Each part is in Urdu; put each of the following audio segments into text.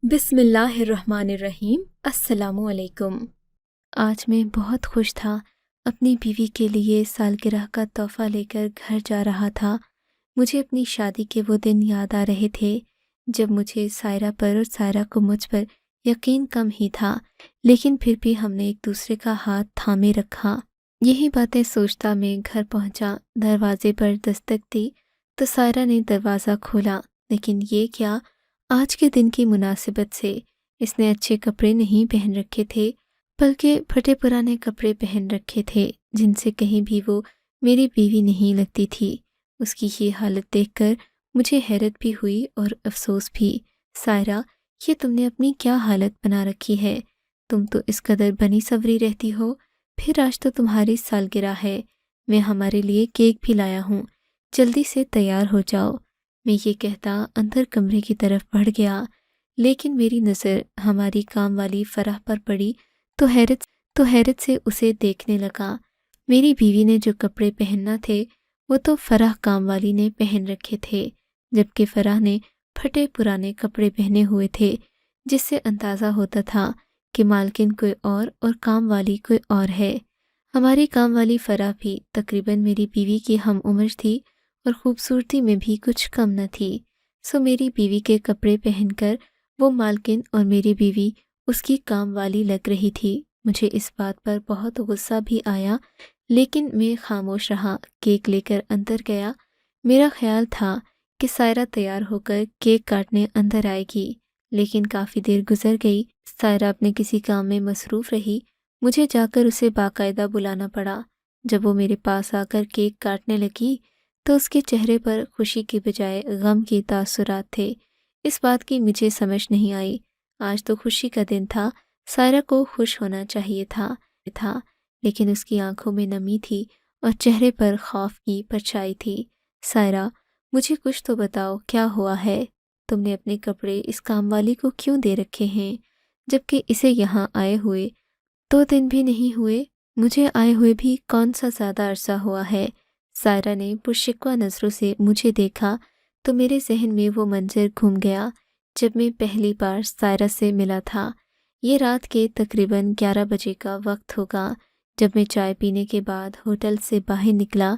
بسم اللہ الرحمن الرحیم۔ السلام علیکم۔ آج میں بہت خوش تھا، اپنی بیوی کے لیے سالگرہ کا تحفہ لے کر گھر جا رہا تھا۔ مجھے اپنی شادی کے وہ دن یاد آ رہے تھے جب مجھے سائرہ پر اور سائرہ کو مجھ پر یقین کم ہی تھا، لیکن پھر بھی ہم نے ایک دوسرے کا ہاتھ تھامے رکھا۔ یہی باتیں سوچتا میں گھر پہنچا، دروازے پر دستک دی تو سائرہ نے دروازہ کھولا، لیکن یہ کیا، آج کے دن کی مناسبت سے اس نے اچھے کپڑے نہیں پہن رکھے تھے، بلکہ پھٹے پرانے کپڑے پہن رکھے تھے جن سے کہیں بھی وہ میری بیوی نہیں لگتی تھی۔ اس کی یہ حالت دیکھ کر مجھے حیرت بھی ہوئی اور افسوس بھی۔ سائرہ، یہ تم نے اپنی کیا حالت بنا رکھی ہے؟ تم تو اس قدر بنی سنوری رہتی ہو، پھر آج تو تمہاری سالگرہ ہے، میں ہمارے لیے کیک بھی لایا ہوں، جلدی سے تیار ہو جاؤ۔ میں یہ کہتا اندر کمرے کی طرف بڑھ گیا، لیکن میری نظر ہماری کام والی فرح پر پڑی تو حیرت سے اسے دیکھنے لگا۔ میری بیوی نے جو کپڑے پہننا تھے وہ تو فرح کام والی نے پہن رکھے تھے، جبکہ فرح نے پھٹے پرانے کپڑے پہنے ہوئے تھے، جس سے اندازہ ہوتا تھا کہ مالکن کوئی اور کام والی کوئی اور ہے۔ ہماری کام والی فرح بھی تقریباً میری بیوی کی ہم عمر تھی اور خوبصورتی میں بھی کچھ کم نہ تھی، سو میری بیوی کے کپڑے پہن کر وہ مالکن اور میری بیوی اس کی کام والی لگ رہی تھی۔ مجھے اس بات پر بہت غصہ بھی آیا، لیکن میں خاموش رہا۔ کیک لے کر اندر گیا۔ میرا خیال تھا کہ سائرہ تیار ہو کر کیک کاٹنے اندر آئے گی، لیکن کافی دیر گزر گئی، سائرہ اپنے کسی کام میں مصروف رہی۔ مجھے جا کر اسے باقاعدہ بلانا پڑا۔ جب وہ میرے پاس آ کر کیک کاٹنے لگی تو اس کے چہرے پر خوشی کے بجائے غم کے تاثرات تھے۔ اس بات کی مجھے سمجھ نہیں آئی۔ آج تو خوشی کا دن تھا، سائرہ کو خوش ہونا چاہیے تھا، لیکن اس کی آنکھوں میں نمی تھی اور چہرے پر خوف کی پرچھائی تھی۔ سائرہ، مجھے کچھ تو بتاؤ، کیا ہوا ہے؟ تم نے اپنے کپڑے اس کام والی کو کیوں دے رکھے ہیں، جبکہ اسے یہاں آئے ہوئے 2 دن بھی نہیں ہوئے؟ مجھے آئے ہوئے بھی کون سا زیادہ عرصہ ہوا ہے؟ سائرہ نے پرشکوہ نظروں سے مجھے دیکھا تو میرے ذہن میں وہ منظر گھوم گیا جب میں پہلی بار سائرہ سے ملا تھا۔ یہ رات کے تقریباً 11 بجے کا وقت ہوگا۔ جب میں چائے پینے کے بعد ہوٹل سے باہر نکلا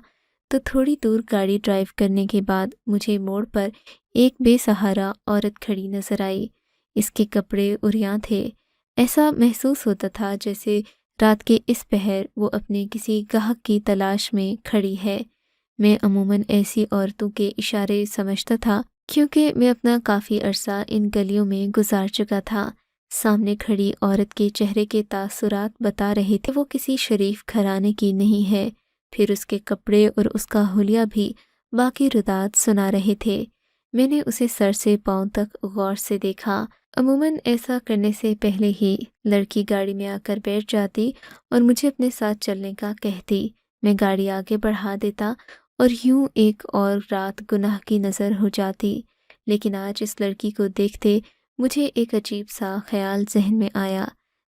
تو تھوڑی دور گاڑی ڈرائیو کرنے کے بعد مجھے موڑ پر ایک بے سہارا عورت کھڑی نظر آئی۔ اس کے کپڑے عریاں تھے، ایسا محسوس ہوتا تھا جیسے رات کے اس پہر وہ اپنے کسی گاہک کی تلاش میں کھڑی ہے۔ میں عموماً ایسی عورتوں کے اشارے سمجھتا تھا کیونکہ میں اپنا کافی عرصہ ان گلیوں میں گزار چکا تھا۔ سامنے کھڑی عورت کے چہرے کے تاثرات بتا رہے تھے وہ کسی شریف گھرانے کی نہیں ہے، پھر اس کے کپڑے اور اس کا حلیہ بھی باقی ردات سنا رہے تھے۔ میں نے اسے سر سے پاؤں تک غور سے دیکھا۔ عموماً ایسا کرنے سے پہلے ہی لڑکی گاڑی میں آ کر بیٹھ جاتی اور مجھے اپنے ساتھ چلنے کا کہتی۔ میں گاڑی آگے بڑھا دیتا اور یوں ایک اور رات گناہ کی نظر ہو جاتی، لیکن آج اس لڑکی کو دیکھتے مجھے ایک عجیب سا خیال ذہن میں آیا۔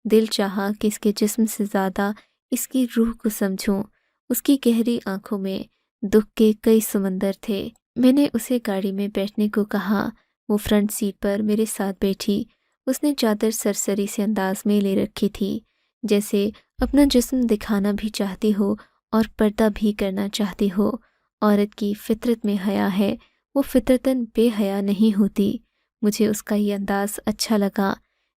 دل چاہا کہ اس کے جسم سے زیادہ اس کی روح کو سمجھوں۔ اس کی گہری آنکھوں میں دکھ کے کئی سمندر تھے۔ میں نے اسے گاڑی میں بیٹھنے کو کہا۔ وہ فرنٹ سیٹ پر میرے ساتھ بیٹھی۔ اس نے چادر سرسری سے انداز میں لے رکھی تھی، جیسے اپنا جسم دکھانا بھی چاہتی ہو اور پردہ بھی کرنا چاہتی ہو۔ عورت کی فطرت میں حیا ہے، وہ فطرتاً بے حیا نہیں ہوتی۔ مجھے اس کا یہ انداز اچھا لگا۔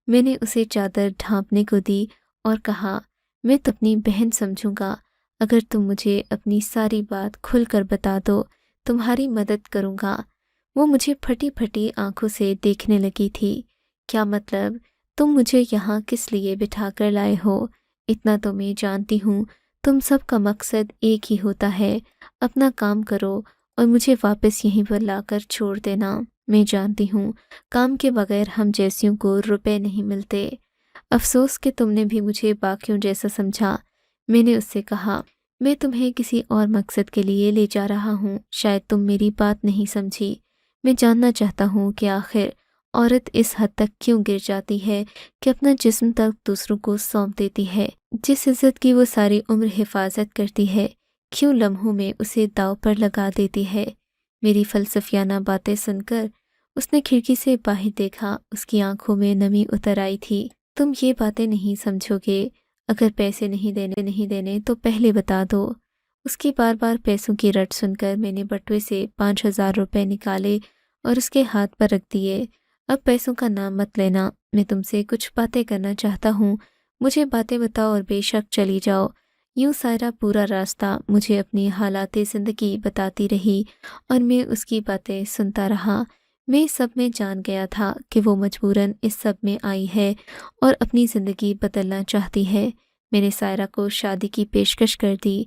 میں نے اسے چادر ڈھانپنے کو دی اور کہا، میں تو اپنی بہن سمجھوں گا، اگر تم مجھے اپنی ساری بات کھل کر بتا دو، تمہاری مدد کروں گا۔ وہ مجھے پھٹی پھٹی آنکھوں سے دیکھنے لگی تھی۔ کیا مطلب؟ تم مجھے یہاں کس لیے بٹھا کر لائے ہو؟ اتنا تو میں جانتی ہوں، تم سب کا مقصد ایک ہی ہوتا ہے، اپنا کام کرو اور مجھے واپس یہیں پر لا کر چھوڑ دینا۔ میں جانتی ہوں کام کے بغیر ہم جیسیوں کو روپے نہیں ملتے۔ افسوس کہ تم نے بھی مجھے باقیوں جیسا سمجھا۔ میں نے اس سے کہا، میں تمہیں کسی اور مقصد کے لیے لے جا رہا ہوں، شاید تم میری بات نہیں سمجھی۔ میں جاننا چاہتا ہوں کہ آخر عورت اس حد تک کیوں گر جاتی ہے کہ اپنا جسم تک دوسروں کو سونپ دیتی ہے، جس عزت کی وہ ساری عمر حفاظت کرتی ہے، کیوں لمحوں میں اسے داؤ پر لگا دیتی ہے۔ میری فلسفیانہ باتیں سن کر اس نے کھڑکی سے باہر دیکھا، اس کی آنکھوں میں نمی اتر آئی تھی۔ تم یہ باتیں نہیں سمجھو گے، اگر پیسے نہیں دینے تو پہلے بتا دو۔ اس کی بار بار پیسوں کی رٹ سن کر میں نے بٹوے سے 5,000 روپے نکالے اور اس کے ہاتھ پر رکھ دیے۔ اب پیسوں کا نام مت لینا، میں تم سے کچھ باتیں کرنا چاہتا ہوں، مجھے باتیں بتاؤ اور بے شک چلی جاؤ۔ یوں سائرہ پورا راستہ مجھے اپنی حالات زندگی بتاتی رہی اور میں اس کی باتیں سنتا رہا۔ میں سب میں جان گیا تھا کہ وہ مجبوراً اس سب میں آئی ہے اور اپنی زندگی بدلنا چاہتی ہے۔ میں نے سائرہ کو شادی کی پیشکش کر دی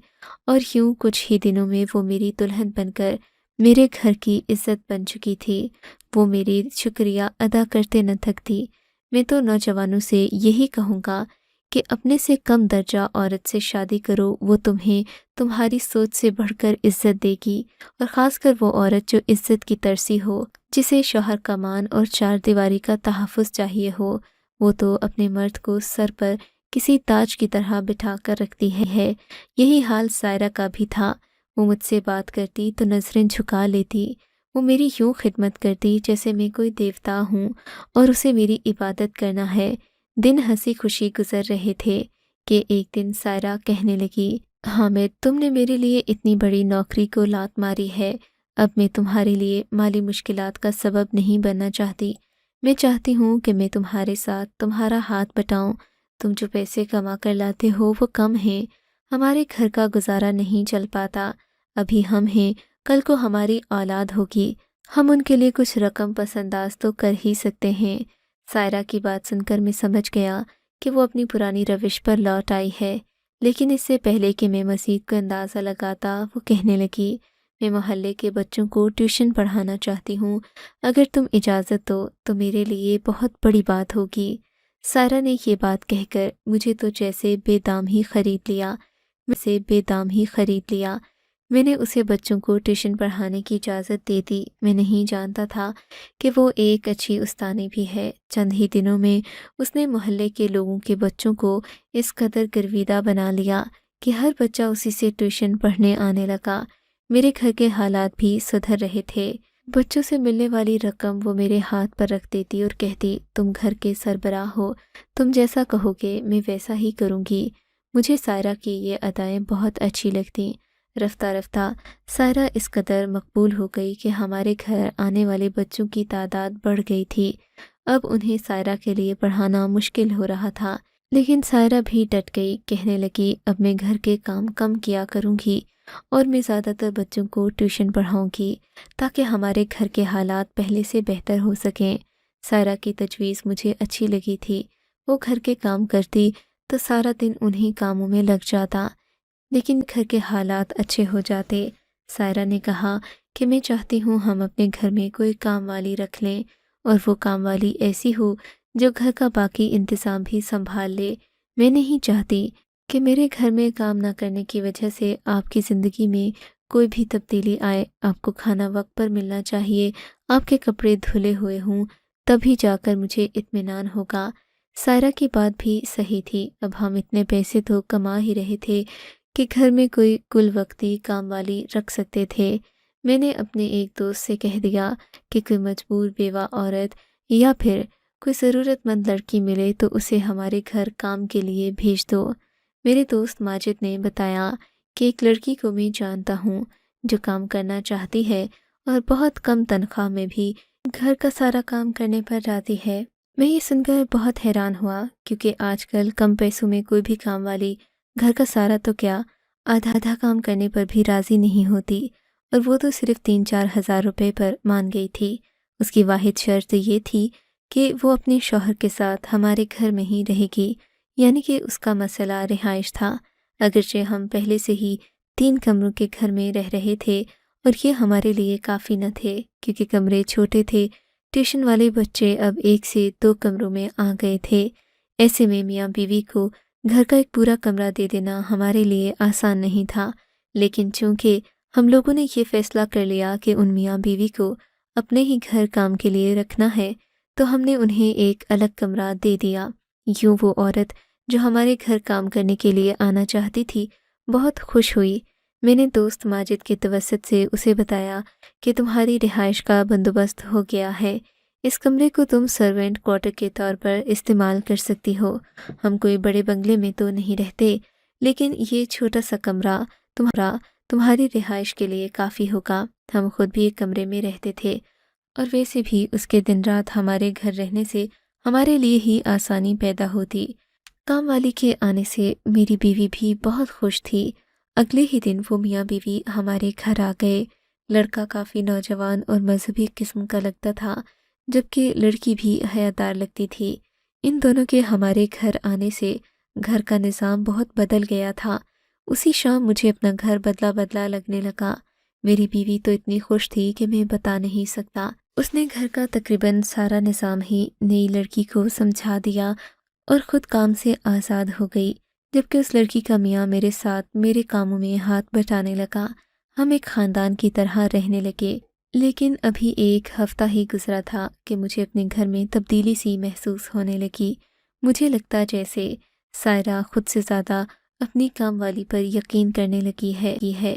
اور یوں کچھ ہی دنوں میں وہ میری دلہن بن کر میرے گھر کی عزت بن چکی تھی۔ وہ میری شکریہ ادا کرتے نہ تھکتی۔ میں تو نوجوانوں سے یہی کہوں گا کہ اپنے سے کم درجہ عورت سے شادی کرو، وہ تمہیں تمہاری سوچ سے بڑھ کر عزت دے گی، اور خاص کر وہ عورت جو عزت کی ترسی ہو، جسے شوہر کا مان اور چار دیواری کا تحفظ چاہیے ہو۔ وہ تو اپنے مرد کو سر پر کسی تاج کی طرح بٹھا کر رکھتی ہے۔ یہی حال سائرہ کا بھی تھا۔ وہ مجھ سے بات کرتی تو نظریں جھکا لیتی۔ وہ میری یوں خدمت کرتی جیسے میں کوئی دیوتا ہوں اور اسے میری عبادت کرنا ہے۔ دن ہنسی خوشی گزر رہے تھے کہ ایک دن سائرہ کہنے لگی، حامد، تم نے میرے لیے اتنی بڑی نوکری کو لات ماری ہے، اب میں تمہارے لیے مالی مشکلات کا سبب نہیں بننا چاہتی۔ میں چاہتی ہوں کہ میں تمہارے ساتھ تمہارا ہاتھ بٹاؤں۔ تم جو پیسے کما کر لاتے ہو وہ کم ہیں، ہمارے گھر کا گزارا نہیں چل پاتا۔ ابھی ہم ہیں، کل کو ہماری اولاد ہوگی، ہم ان کے لیے کچھ رقم پس انداز تو کر ہی سکتے ہیں۔ سائرہ کی بات سن کر میں سمجھ گیا کہ وہ اپنی پرانی روش پر لوٹ آئی ہے، لیکن اس سے پہلے کہ میں مزید کو اندازہ لگاتا وہ کہنے لگی، میں محلے کے بچوں کو ٹیوشن پڑھانا چاہتی ہوں، اگر تم اجازت دو تو میرے لیے بہت بڑی بات ہوگی۔ سائرہ نے یہ بات کہہ کر مجھے تو جیسے بے دام ہی خرید لیا۔ میں نے اسے بچوں کو ٹیوشن پڑھانے کی اجازت دے دی۔ میں نہیں جانتا تھا کہ وہ ایک اچھی استانی بھی ہے۔ چند ہی دنوں میں اس نے محلے کے لوگوں کے بچوں کو اس قدر گرویدہ بنا لیا کہ ہر بچہ اسی سے ٹیوشن پڑھنے آنے لگا۔ میرے گھر کے حالات بھی سدھر رہے تھے۔ بچوں سے ملنے والی رقم وہ میرے ہاتھ پر رکھ دیتی اور کہتی، تم گھر کے سربراہ ہو، تم جیسا کہو گے میں ویسا ہی کروں گی۔ مجھے سائرہ کی یہ ادائیں بہت اچھی لگتیں۔ رفتہ رفتہ سائرہ اس قدر مقبول ہو گئی کہ ہمارے گھر آنے والے بچوں کی تعداد بڑھ گئی تھی۔ اب انہیں سائرہ کے لیے پڑھانا مشکل ہو رہا تھا، لیکن سائرہ بھی ڈٹ گئی، کہنے لگی، اب میں گھر کے کام کم کیا کروں گی اور میں زیادہ تر بچوں کو ٹیوشن پڑھاؤں گی تاکہ ہمارے گھر کے حالات پہلے سے بہتر ہو سکیں۔ سائرہ کی تجویز مجھے اچھی لگی تھی۔ وہ گھر کے کام کرتی تو سارا دن انہی کاموں میں لگ جاتا، لیکن گھر کے حالات اچھے ہو جاتے۔ سائرہ نے کہا کہ میں چاہتی ہوں ہم اپنے گھر میں کوئی کام والی رکھ لیں، اور وہ کام والی ایسی ہو جو گھر کا باقی انتظام بھی سنبھال لے۔ میں نہیں چاہتی کہ میرے گھر میں کام نہ کرنے کی وجہ سے آپ کی زندگی میں کوئی بھی تبدیلی آئے۔ آپ کو کھانا وقت پر ملنا چاہیے، آپ کے کپڑے دھلے ہوئے ہوں، تبھی جا کر مجھے اطمینان ہوگا۔ سائرہ کی بات بھی صحیح تھی۔ اب ہم اتنے پیسے تو کما ہی رہے تھے کہ گھر میں کوئی کل وقتی کام والی رکھ سکتے تھے۔ میں نے اپنے ایک دوست سے کہہ دیا کہ کوئی مجبور بیوہ عورت یا پھر کوئی ضرورت مند لڑکی ملے تو اسے ہمارے گھر کام کے لیے بھیج دو۔ میرے دوست ماجد نے بتایا کہ ایک لڑکی کو میں جانتا ہوں جو کام کرنا چاہتی ہے اور بہت کم تنخواہ میں بھی گھر کا سارا کام کرنے پر راضی ہے۔ میں یہ سن کر بہت حیران ہوا، کیونکہ آج کل کم پیسوں میں کوئی بھی کام والی گھر کا سارا تو کیا، آدھا کام کرنے پر بھی راضی نہیں ہوتی، اور وہ تو صرف 3-4 ہزار روپے پر مان گئی تھی۔ اس کی واحد شرط یہ تھی کہ وہ اپنے شوہر کے ساتھ ہمارے گھر میں ہی رہے گی، یعنی کہ اس کا مسئلہ رہائش تھا۔ اگرچہ ہم پہلے سے ہی 3 کمروں کے گھر میں رہ رہے تھے اور یہ ہمارے لیے کافی نہ تھے، کیونکہ کمرے چھوٹے تھے۔ ٹیوشن والے بچے اب 1 سے 2 کمروں میں آ گئے تھے۔ ایسے میں میاں بیوی کو گھر کا ایک پورا کمرہ دے دینا ہمارے لیے آسان نہیں تھا، لیکن چونکہ ہم لوگوں نے یہ فیصلہ کر لیا کہ ان میاں بیوی کو اپنے ہی گھر کام کے لیے رکھنا ہے، تو ہم نے انہیں ایک الگ کمرہ دے دیا۔ یوں وہ عورت جو ہمارے گھر کام کرنے کے لیے آنا چاہتی تھی بہت خوش ہوئی۔ میں نے دوست ماجد کے توسط سے اسے بتایا کہ تمہاری رہائش کا بندوبست ہو گیا ہے، اس کمرے کو تم سرونٹ کوارٹر کے طور پر استعمال کر سکتی ہو۔ ہم کوئی بڑے بنگلے میں تو نہیں رہتے، لیکن یہ چھوٹا سا کمرہ تمہاری رہائش کے لیے کافی ہوگا۔ ہم خود بھی ایک کمرے میں رہتے تھے، اور ویسے بھی اس کے دن رات ہمارے گھر رہنے سے ہمارے لیے ہی آسانی پیدا ہوتی۔ کام والی کے آنے سے میری بیوی بھی بہت خوش تھی۔ اگلے ہی دن وہ میاں بیوی ہمارے گھر آ گئے۔ لڑکا کافی نوجوان اور مذہبی قسم کا لگتا تھا، جبکہ لڑکی بھی حیادار لگتی تھی۔ ان دونوں کے ہمارے گھر آنے سے گھر کا نظام بہت بدل گیا تھا۔ اسی شام مجھے اپنا گھر بدلا بدلا لگنے لگا۔ میری بیوی تو اتنی خوش تھی کہ میں بتا نہیں سکتا۔ اس نے گھر کا تقریباً سارا نظام ہی نئی لڑکی کو سمجھا دیا اور خود کام سے آزاد ہو گئی، جبکہ اس لڑکی کا میاں میرے ساتھ میرے کاموں میں ہاتھ بٹانے لگا۔ ہم ایک خاندان کی طرح رہنے لگے، لیکن ابھی ایک ہفتہ ہی گزرا تھا کہ مجھے اپنے گھر میں تبدیلی سی محسوس ہونے لگی۔ مجھے لگتا جیسے سائرہ خود سے زیادہ اپنی کام والی پر یقین کرنے لگی ہے۔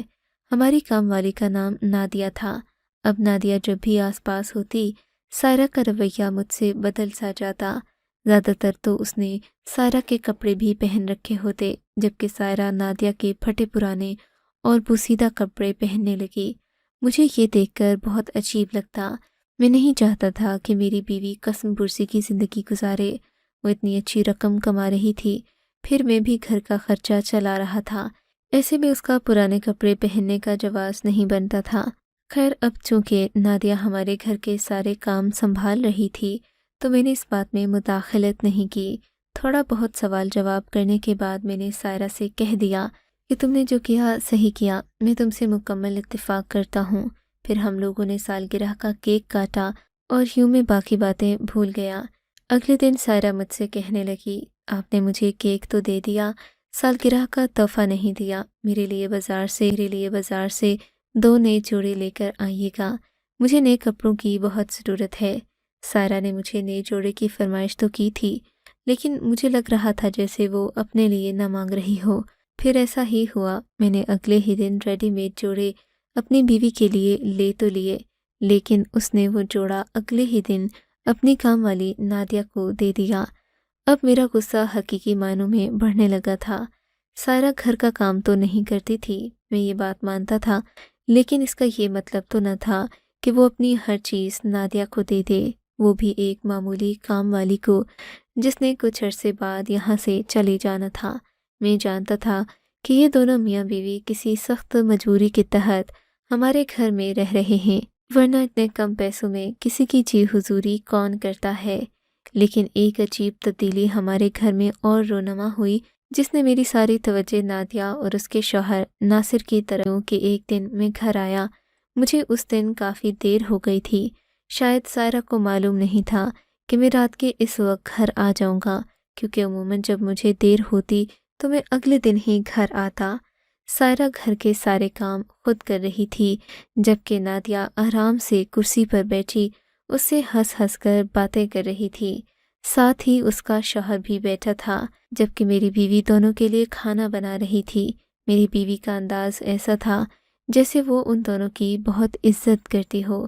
ہماری کام والی کا نام نادیہ تھا۔ اب نادیہ جب بھی آس پاس ہوتی، سائرہ کا رویہ مجھ سے بدل سا جاتا۔ زیادہ تر تو اس نے سائرہ کے کپڑے بھی پہن رکھے ہوتے، جبکہ سائرہ نادیہ کے پھٹے پرانے اور بوسیدہ کپڑے پہننے لگی۔ مجھے یہ دیکھ کر بہت عجیب لگتا۔ میں نہیں چاہتا تھا کہ میری بیوی قسم پرسی کی زندگی گزارے۔ وہ اتنی اچھی رقم کما رہی تھی، پھر میں بھی گھر کا خرچہ چلا رہا تھا، ایسے میں اس کا پرانے کپڑے پہننے کا جواز نہیں بنتا تھا۔ خیر، اب چونکہ نادیہ ہمارے گھر کے سارے کام سنبھال رہی تھی تو میں نے اس بات میں مداخلت نہیں کی۔ تھوڑا بہت سوال جواب کرنے کے بعد میں نے سائرہ سے کہہ دیا کہ تم نے جو کیا صحیح کیا، میں تم سے مکمل اتفاق کرتا ہوں۔ پھر ہم لوگوں نے سالگرہ کا کیک کاٹا اور یوں میں باقی باتیں بھول گیا۔ اگلے دن سائرہ مجھ سے کہنے لگی، آپ نے مجھے کیک تو دے دیا، سالگرہ کا تحفہ نہیں دیا۔ میرے لیے بازار سے 2 نئے جوڑے لے کر آئیے گا، مجھے نئے کپڑوں کی بہت ضرورت ہے۔ سائرہ نے مجھے نئے جوڑے کی فرمائش تو کی تھی، لیکن مجھے لگ رہا تھا جیسے وہ اپنے لیے نہ مانگ رہی ہو۔ پھر ایسا ہی ہوا، میں نے اگلے ہی دن ریڈی میڈ جوڑے اپنی بیوی کے لیے لے تو لیے، لیکن اس نے وہ جوڑا اگلے ہی دن اپنی کام والی نادیہ کو دے دیا۔ اب میرا غصہ حقیقی معنوں میں بڑھنے لگا تھا۔ سائرہ گھر کا کام تو نہیں کرتی تھی، میں یہ بات مانتا تھا، لیکن اس کا یہ مطلب تو نہ تھا کہ وہ اپنی ہر چیز نادیہ کو دے دے، وہ بھی ایک معمولی کام والی کو جس نے کچھ عرصے بعد یہاں سے چلے جانا تھا۔ میں جانتا تھا کہ یہ دونوں میاں بیوی کسی سخت مجبوری کے تحت ہمارے گھر میں رہ رہے ہیں، ورنہ اتنے کم پیسوں میں کسی کی جی حضوری کون کرتا ہے۔ لیکن ایک عجیب تبدیلی ہمارے گھر میں اور رونما ہوئی، جس نے میری ساری توجہ نادیہ اور اس کے شوہر ناصر کی طرف کہ ایک دن میں گھر آیا۔ مجھے اس دن کافی دیر ہو گئی تھی۔ شاید سائرہ کو معلوم نہیں تھا کہ میں رات کے اس وقت گھر آ جاؤں گا، کیونکہ عموماً جب مجھے دیر ہوتی تو میں اگلے دن ہی گھر آتا۔ سائرہ گھر کے سارے کام خود کر رہی تھی، جبکہ نادیہ آرام سے کرسی پر بیٹھی اس سے ہنس ہنس کر باتیں کر رہی تھی۔ ساتھ ہی اس کا شوہر بھی بیٹھا تھا، جبکہ میری بیوی دونوں کے لیے کھانا بنا رہی تھی۔ میری بیوی کا انداز ایسا تھا جیسے وہ ان دونوں کی بہت عزت کرتی ہو۔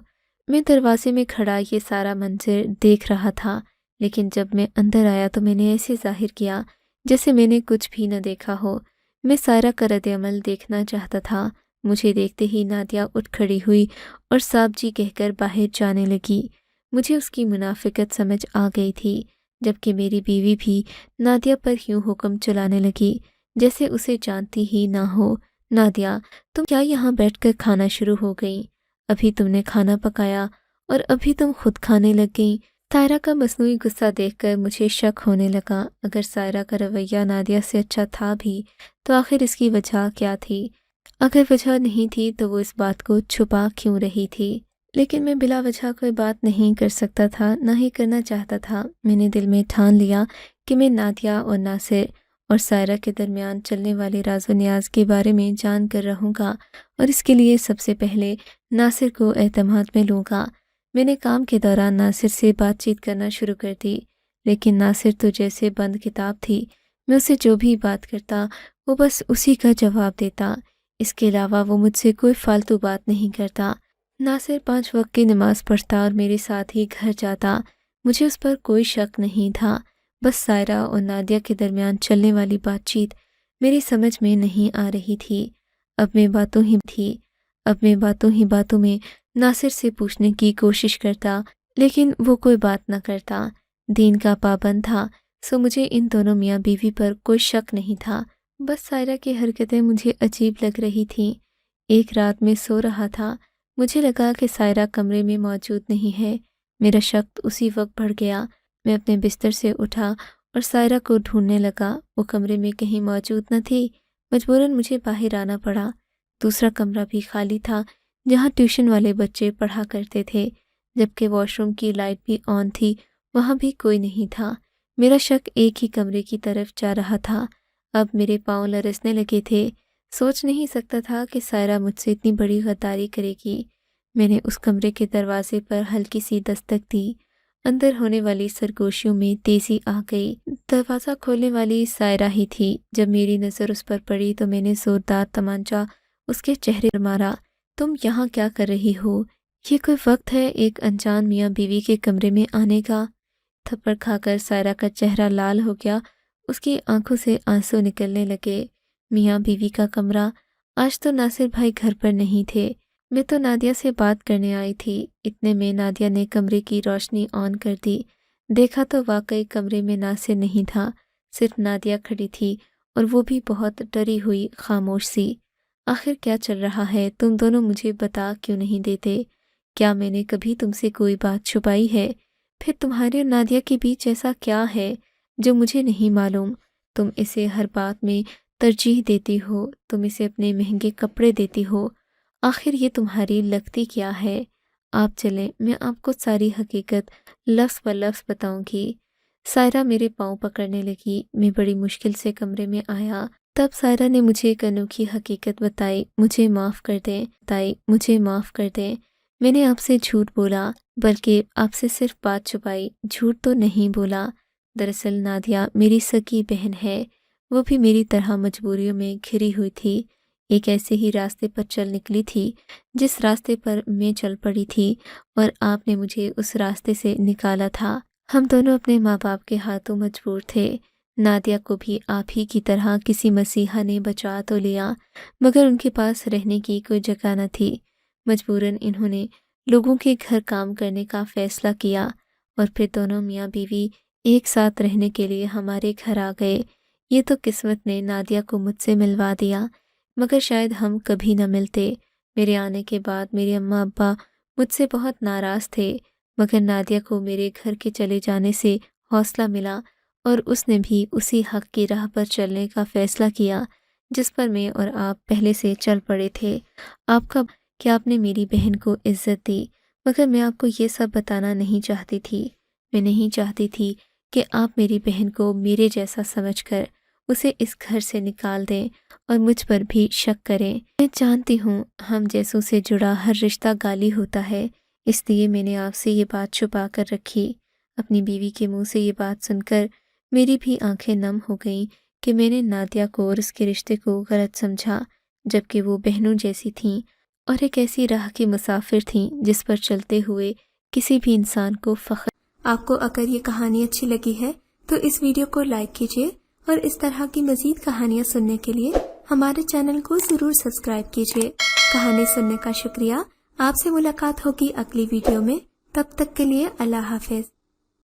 میں دروازے میں کھڑا یہ سارا منظر دیکھ رہا تھا، لیکن جب میں اندر آیا تو میں نے ایسے ظاہر کیا جیسے میں نے کچھ بھی نہ دیکھا ہو۔ میں سائرہ کا رد عمل دیکھنا چاہتا تھا۔ مجھے دیکھتے ہی نادیہ اٹھ کھڑی ہوئی اور صاحب جی کہہ کر باہر جانے لگی۔ مجھے اس کی منافقت سمجھ آ گئی تھی، جبکہ میری بیوی بھی نادیہ پر یوں حکم چلانے لگی جیسے اسے جانتی ہی نہ ہو۔ نادیہ، تم کیا یہاں بیٹھ کر کھانا شروع ہو گئی؟ ابھی تم نے کھانا پکایا اور ابھی تم خود کھانے لگ گئی۔ سائرہ کا مصنوعی غصہ دیکھ کر مجھے شک ہونے لگا۔ اگر سائرہ کا رویہ نادیہ سے اچھا تھا بھی تو آخر اس کی وجہ کیا تھی؟ اگر وجہ نہیں تھی تو وہ اس بات کو چھپا کیوں رہی تھی؟ لیکن میں بلا وجہ کوئی بات نہیں کر سکتا تھا، نہ ہی کرنا چاہتا تھا۔ میں نے دل میں ٹھان لیا کہ میں نادیہ اور ناصر اور سائرہ کے درمیان چلنے والے راز و نیاز کے بارے میں جان کر رہوں گا، اور اس کے لیے سب سے پہلے ناصر کو اعتماد میں لوں گا۔ میں نے کام کے دوران ناصر سے بات چیت کرنا شروع کر دی، لیکن ناصر تو جیسے بند کتاب تھی۔ میں اسے جو بھی بات کرتا وہ بس اسی کا جواب دیتا۔ اس کے علاوہ وہ مجھ سے کوئی فالتو بات نہیں کرتا۔ ناصر 5 وقت کی نماز پڑھتا اور میرے ساتھ ہی گھر جاتا۔ مجھے اس پر کوئی شک نہیں تھا، بس سائرہ اور نادیہ کے درمیان چلنے والی بات چیت میری سمجھ میں نہیں آ رہی تھی۔ اب میں باتوں میں ناصر سے پوچھنے کی کوشش کرتا، لیکن وہ کوئی بات نہ کرتا۔ دین کا پابند تھا، سو مجھے ان دونوں میاں بیوی پر کوئی شک نہیں تھا۔ بس سائرہ کی حرکتیں مجھے عجیب لگ رہی تھیں۔ ایک رات میں سو رہا تھا، مجھے لگا کہ سائرہ کمرے میں موجود نہیں ہے۔ میرا شک اسی وقت بڑھ گیا۔ میں اپنے بستر سے اٹھا اور سائرہ کو ڈھونڈنے لگا۔ وہ کمرے میں کہیں موجود نہ تھی۔ مجبوراً مجھے باہر آنا پڑا۔ دوسرا کمرہ بھی خالی تھا جہاں ٹیوشن والے بچے پڑھا کرتے تھے، جبکہ واش روم کی لائٹ بھی آن تھی، وہاں بھی کوئی نہیں تھا۔ میرا شک ایک ہی کمرے کی طرف جا رہا تھا۔ اب میرے پاؤں لرزنے لگے تھے۔ سوچ نہیں سکتا تھا کہ سائرہ مجھ سے اتنی بڑی غداری کرے گی۔ میں نے اس کمرے کے دروازے پر ہلکی سی دستک دی۔ اندر ہونے والی سرگوشیوں میں تیزی آ گئی۔ دروازہ کھولنے والی سائرہ ہی تھی۔ جب میری نظر اس پر پڑی تو میں نے زوردار تمانچہ اس کے چہرے پر مارا۔ تم یہاں کیا کر رہی ہو؟ یہ کوئی وقت ہے ایک انجان میاں بیوی کے کمرے میں آنے کا؟ تھپڑ کھا کر سائرہ کا چہرہ لال ہو گیا، اس کی آنکھوں سے آنسو نکلنے لگے۔ میاں بیوی کا کمرہ؟ آج تو ناصر بھائی گھر پر نہیں تھے، میں تو نادیہ سے بات کرنے آئی تھی۔ اتنے میں نادیہ نے کمرے کی روشنی آن کر دی۔ دیکھا تو واقعی کمرے میں ناصر نہیں تھا، صرف نادیہ کھڑی تھی، اور وہ بھی بہت ڈری ہوئی، خاموش سی۔ آخر کیا چل رہا ہے؟ تم دونوں مجھے بتا کیوں نہیں دیتے؟ کیا میں نے کبھی تم سے کوئی بات چھپائی ہے؟ پھر تمہارے اور نادیہ کے بیچ ایسا کیا ہے جو مجھے نہیں معلوم؟ تم اسے ہر بات میں ترجیح دیتی ہو، تم اسے اپنے مہنگے کپڑے دیتی ہو، آخر یہ تمہاری لگتی کیا ہے؟ آپ چلیں، میں آپ کو ساری حقیقت لفظ پر لفظ بتاؤں گی۔ سائرہ میرے پاؤں پکڑنے لگی۔ میں بڑی مشکل سے کمرے میں آیا۔ تب سائرہ نے مجھے ایک انوکھی حقیقت بتائی۔ مجھے معاف کر دیں۔ میں نے آپ سے جھوٹ بولا، بلکہ آپ سے صرف بات چھپائی، جھوٹ تو نہیں بولا۔ دراصل نادیہ میری سکی بہن ہے، وہ بھی میری طرح مجبوریوں میں گھری ہوئی تھی۔ ایک ایسے ہی راستے پر چل نکلی تھی جس راستے پر میں چل پڑی تھی، اور آپ نے مجھے اس راستے سے نکالا تھا۔ ہم دونوں اپنے ماں باپ کے ہاتھوں مجبور تھے۔ نادیہ کو بھی آپ ہی کی طرح کسی مسیحا نے بچا تو لیا، مگر ان کے پاس رہنے کی کوئی جگہ نہ تھی۔ مجبوراً انہوں نے لوگوں کے گھر کام کرنے کا فیصلہ کیا، اور پھر دونوں میاں بیوی ایک ساتھ رہنے کے لیے ہمارے گھر آ گئے۔ یہ تو قسمت نے نادیہ کو مجھ سے ملوا دیا، مگر شاید ہم کبھی نہ ملتے۔ میرے آنے کے بعد میرے اماں ابا مجھ سے بہت ناراض تھے، مگر نادیہ کو میرے گھر کے چلے جانے سے حوصلہ ملا، اور اس نے بھی اسی حق کی راہ پر چلنے کا فیصلہ کیا جس پر میں اور آپ پہلے سے چل پڑے تھے۔ کہ آپ نے میری بہن کو عزت دی، مگر میں آپ کو یہ سب بتانا نہیں چاہتی تھی۔ میں نہیں چاہتی تھی کہ آپ میری بہن کو میرے جیسا سمجھ کر اسے اس گھر سے نکال دیں اور مجھ پر بھی شک کریں۔ میں جانتی ہوں ہم جیسوں سے جڑا ہر رشتہ گالی ہوتا ہے، اس لیے میں نے آپ سے یہ بات چھپا کر رکھی۔ اپنی بیوی کے منہ سے یہ بات سن کر میری بھی آنکھیں نم ہو گئیں کہ میں نے نادیہ کو اور اس کے رشتے کو غلط سمجھا، جبکہ وہ بہنوں جیسی تھیں اور ایک ایسی راہ کی مسافر تھیں جس پر چلتے ہوئے کسی بھی انسان کو فخر۔ آپ کو اگر یہ کہانی اچھی لگی ہے تو اس ویڈیو کو لائک کیجیے، اور اس طرح کی مزید کہانیاں سننے کے لیے ہمارے چینل کو ضرور سبسکرائب کیجیے۔ کہانی سننے کا شکریہ۔ آپ سے ملاقات ہوگی اگلی ویڈیو میں، تب تک کے لیے اللہ حافظ۔